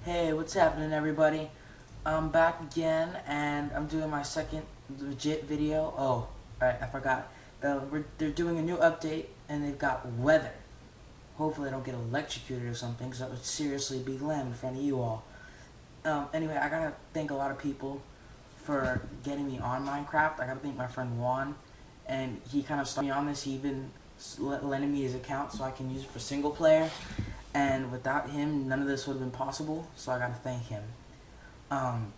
Hey, what's happening, everybody? I'm back again, and I'm doing my second legit video. Oh, alright, I forgot. They're doing a new update, and they've got weather. Hopefully I don't get electrocuted or something, because that would seriously be glam in front of you all. Anyway, I gotta thank a lot of people for getting me on Minecraft. I gotta thank my friend Juan, and he kind of started me on this. He even lended me his account so I can use it for single player. And without him, none of this would have been possible, so I gotta thank him. Um,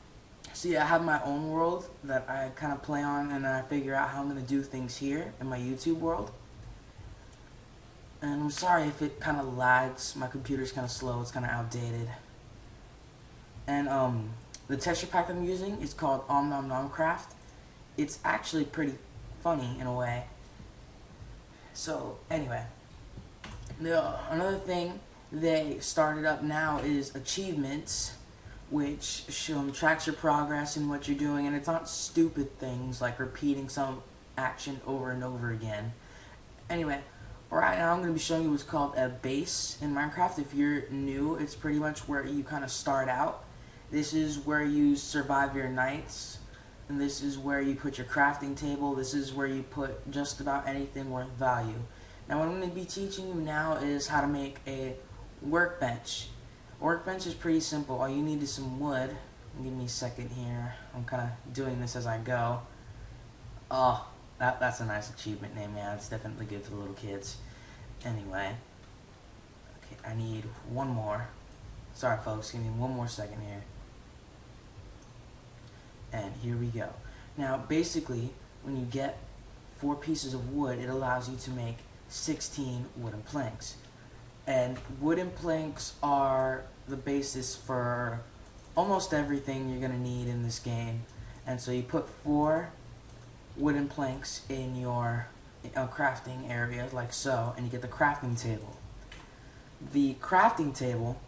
so yeah, I have my own world that I kind of play on, and then I figure out how I'm gonna do things here in my YouTube world. And I'm sorry if it kind of lags. My computer's kind of slow. It's kind of outdated. And the texture pack I'm using is called Om Nom Nom Craft. It's actually pretty funny in a way. So anyway, another thing they started up now is achievements, which tracks your progress and what you're doing, and it's not stupid things like repeating some action over and over again. Anyway, right now I'm going to be showing you what's called a base in Minecraft. If you're new, it's pretty much where you kind of start out. This is where you survive your nights, and this is where you put your crafting table. This is where you put just about anything worth value. Now what I'm going to be teaching you now is how to make a workbench. A workbench is pretty simple. All you need is some wood. Give me a second here. I'm kind of doing this as I go. Oh, that's a nice achievement name, man. It's definitely good for the little kids. Anyway, okay, I need one more. Sorry, folks. Give me one more second here. And here we go. Now, basically, when you get 4 pieces of wood, it allows you to make 16 wooden planks. And wooden planks are the basis for almost everything you're going to need in this game. And so you put 4 wooden planks in your crafting area, like so, and you get the crafting table. The crafting table,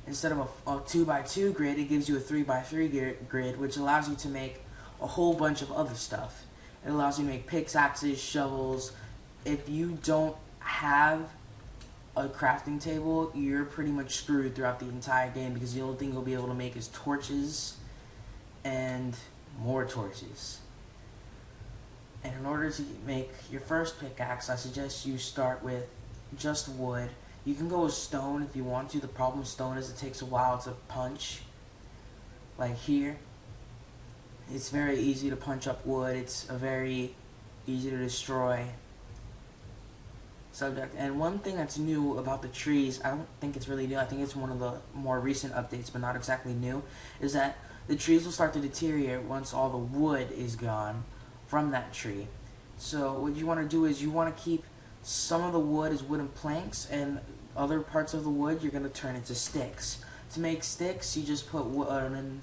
instead of a 2x2 grid, it gives you a 3x3 grid, which allows you to make a whole bunch of other stuff. It allows you to make pickaxes, shovels. If you don't have a crafting table, you're pretty much screwed throughout the entire game, because the only thing you'll be able to make is torches and more torches. And in order to make your first pickaxe, I suggest you start with just wood. You can go with stone if you want to. The problem with stone is it takes a while to punch. Like here, it's very easy to punch up wood. It's a very easy to destroy subject. And one thing that's new about the trees, I don't think it's really new, I think it's one of the more recent updates, but not exactly new, is that the trees will start to deteriorate once all the wood is gone from that tree. So what you want to do is you want to keep some of the wood as wooden planks, and other parts of the wood you're going to turn into sticks. To make sticks, you just put wood in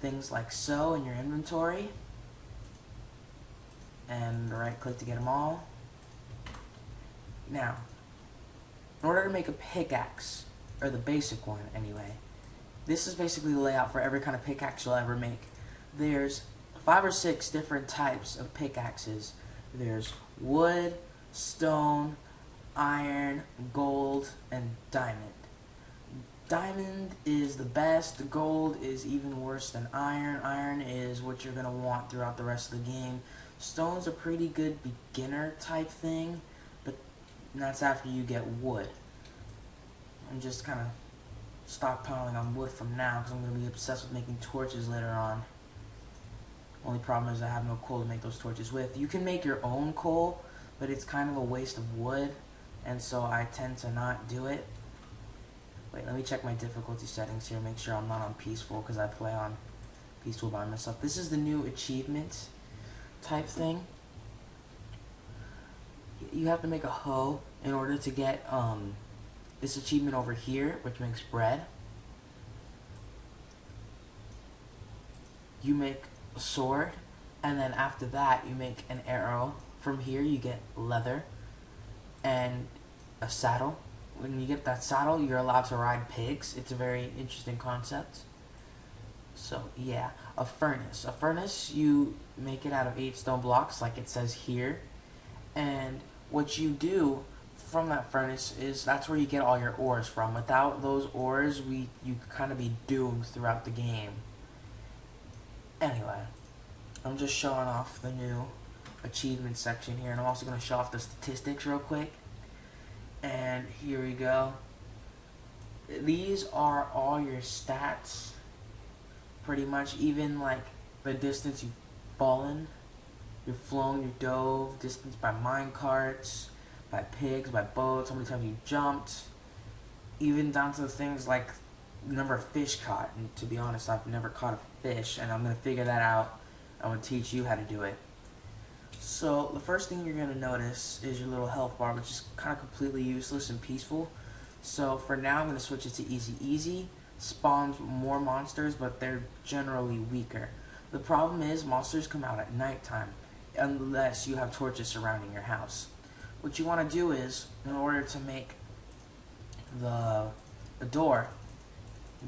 things like so in your inventory, and right click to get them all. Now, in order to make a pickaxe, or the basic one anyway, this is basically the layout for every kind of pickaxe you'll ever make. There's 5 or 6 different types of pickaxes. There's wood, stone, iron, gold, and diamond. Diamond is the best. Gold is even worse than iron. Iron is what you're going to want throughout the rest of the game. Stone's a pretty good beginner type thing, but that's after you get wood. I'm just kind of stockpiling on wood from now, because I'm going to be obsessed with making torches later on. Only problem is I have no coal to make those torches with. You can make your own coal, but it's kind of a waste of wood, and so I tend to not do it. Wait, let me check my difficulty settings here, make sure I'm not on peaceful, because I play on peaceful by myself. This is the new achievement type thing. You have to make a hoe in order to get this achievement over here, which makes bread. You make a sword, and then after that you make an arrow. From here you get leather and a saddle. When you get that saddle, you're allowed to ride pigs. It's a very interesting concept. So yeah, a furnace. A furnace, you make it out of 8 stone blocks like it says here, and what you do from that furnace is that's where you get all your ores from. Without those ores, you kind of be doomed throughout the game. Anyway, I'm just showing off the new achievement section here, and I'm also going to show off the statistics real quick. And here we go. These are all your stats, pretty much, even like the distance you've fallen, you've flown, you dove, distance by mine carts, by pigs, by boats, how many times you jumped, even down to the things like the number of fish caught. And to be honest, I've never caught a fish, and I'm going to figure that out. I'm going to teach you how to do it. So the first thing you're going to notice is your little health bar, which is kind of completely useless and peaceful. So for now, I'm going to switch it to easy. Easy spawns more monsters, but they're generally weaker. The problem is monsters come out at nighttime, unless you have torches surrounding your house. What you want to do is, in order to make the door,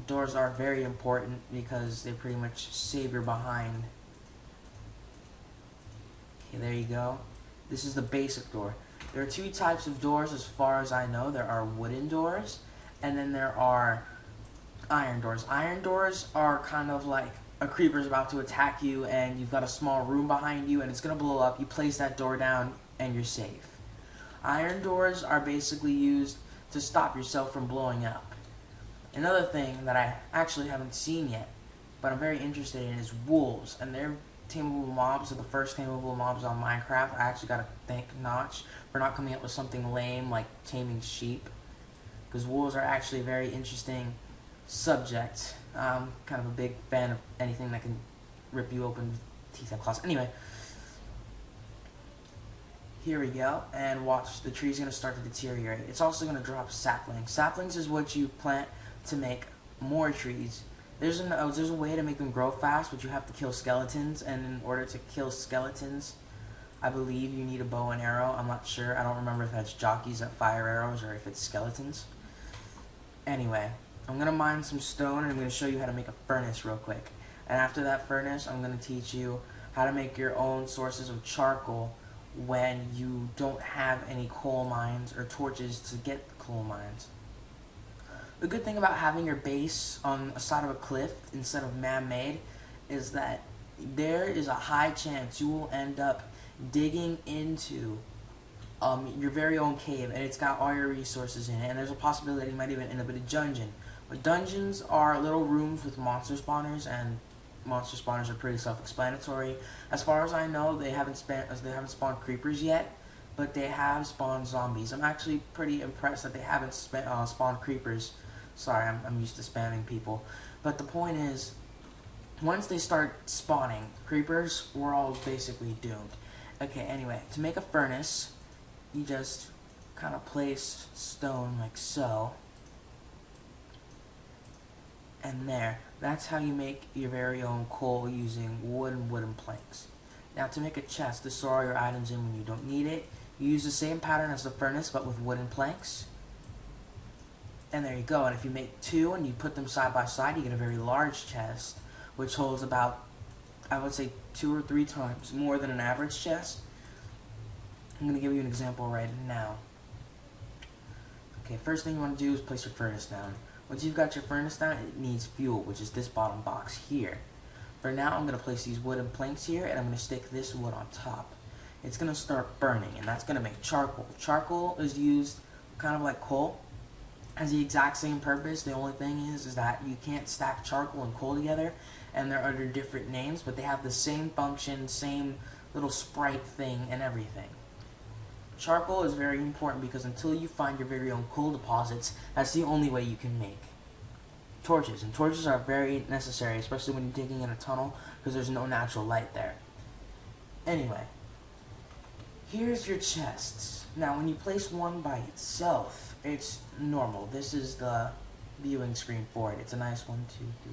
doors are very important because they pretty much save your behind. Okay, there you go. This is the basic door. There are two types of doors as far as I know. There are wooden doors, and then there are iron doors. Iron doors are kind of like a creeper's about to attack you and you've got a small room behind you and it's going to blow up. You place that door down and you're safe. Iron doors are basically used to stop yourself from blowing up. Another thing that I actually haven't seen yet, but I'm very interested in, is wolves. And they're tameable mobs, are the first tameable mobs on Minecraft. I actually gotta thank Notch for not coming up with something lame like taming sheep, because wolves are actually a very interesting subject. I'm kind of a big fan of anything that can rip you open with teeth and claws. Anyway, here we go, and watch, the tree's going to start to deteriorate. It's also going to drop saplings. Saplings is what you plant to make more trees. There's a way to make them grow fast, but you have to kill skeletons, and in order to kill skeletons, I believe you need a bow and arrow. I'm not sure. I don't remember if that's jockeys that fire arrows or if it's skeletons. Anyway, I'm going to mine some stone, and I'm going to show you how to make a furnace real quick. And after that furnace, I'm going to teach you how to make your own sources of charcoal when you don't have any coal mines or torches to get the coal mines. The good thing about having your base on a side of a cliff instead of man-made is that there is a high chance you will end up digging into your very own cave, and it's got all your resources in it, and there's a possibility you might even end up in a dungeon. But dungeons are little rooms with monster spawners, and monster spawners are pretty self-explanatory. As far as I know, they haven't spawned creepers yet, but they have spawned zombies. I'm actually pretty impressed that they haven't spawned creepers. Sorry, I'm used to spamming people. But the point is, once they start spawning creepers, we're all basically doomed. Okay, anyway, to make a furnace, you just kind of place stone like so. And there. That's how you make your very own coal using wood and wooden planks. Now to make a chest to store all your items in when you don't need it, you use the same pattern as the furnace but with wooden planks. And there you go. And if you make two and you put them side by side, you get a very large chest, which holds about, I would say, 2 or 3 times more than an average chest. I'm going to give you an example right now. Okay, first thing you want to do is place your furnace down. Once you've got your furnace down, it needs fuel, which is this bottom box here. For now, I'm going to place these wooden planks here, and I'm going to stick this wood on top. It's going to start burning, and that's going to make charcoal. Charcoal is used kind of like coal. Has the exact same purpose. The only thing is that you can't stack charcoal and coal together, and they're under different names, but they have the same function, same little sprite thing, and everything. Charcoal is very important because until you find your very own coal deposits, that's the only way you can make torches. And torches are very necessary, especially when you're digging in a tunnel, because there's no natural light there. Anyway, here's your chests. Now, when you place one by itself, it's normal. This is the viewing screen for it. It's a nice 1, 2, 3,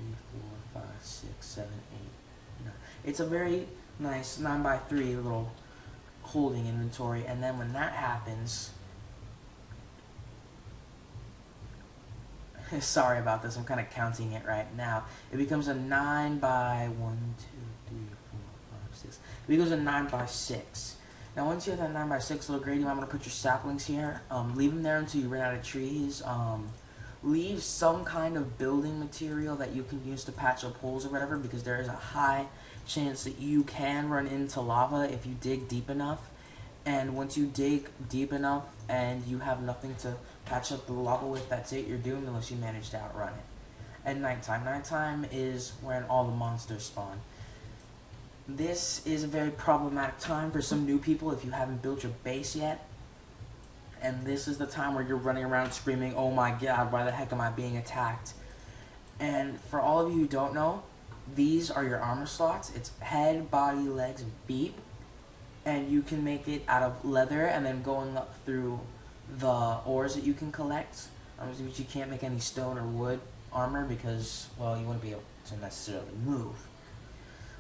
4, 5, 6, 7, 8, 9. It's a very nice 9 by 3 little holding inventory, and then when that happens, sorry about this, I'm kind of counting it right now, it becomes a 9 by 1, 2, 3, 4, 5, 6. It becomes a 9 by 6. Now once you have that 9x6 little grate, you might want to put your saplings here. Leave them there until you run out of trees. Leave some kind of building material that you can use to patch up holes or whatever, because there is a high chance that you can run into lava if you dig deep enough. And once you dig deep enough and you have nothing to patch up the lava with, that's it, you're doomed unless you manage to outrun it. At nighttime. Nighttime is when all the monsters spawn. This is a very problematic time for some new people if you haven't built your base yet. And this is the time where you're running around screaming, oh my god, why the heck am I being attacked? And for all of you who don't know, these are your armor slots. It's head, body, legs, and feet. And you can make it out of leather and then going up through the ores that you can collect. Which you can't make any stone or wood armor because, well, you wouldn't be able to necessarily move.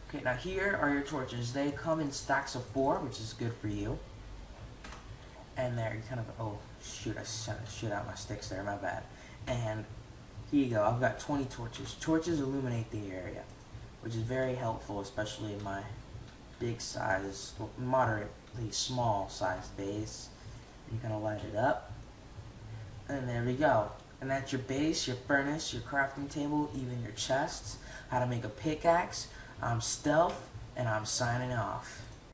Okay, now here are your torches. They come in stacks of 4, which is good for you. And there, you kind of, oh shoot, I shit out my sticks there, my bad. And here you go, I've got 20 torches. Torches illuminate the area, which is very helpful, especially in my big size, moderately small sized base. You're gonna light it up. And there we go. And that's your base, your furnace, your crafting table, even your chests, how to make a pickaxe. I'm Stealth, and I'm signing off.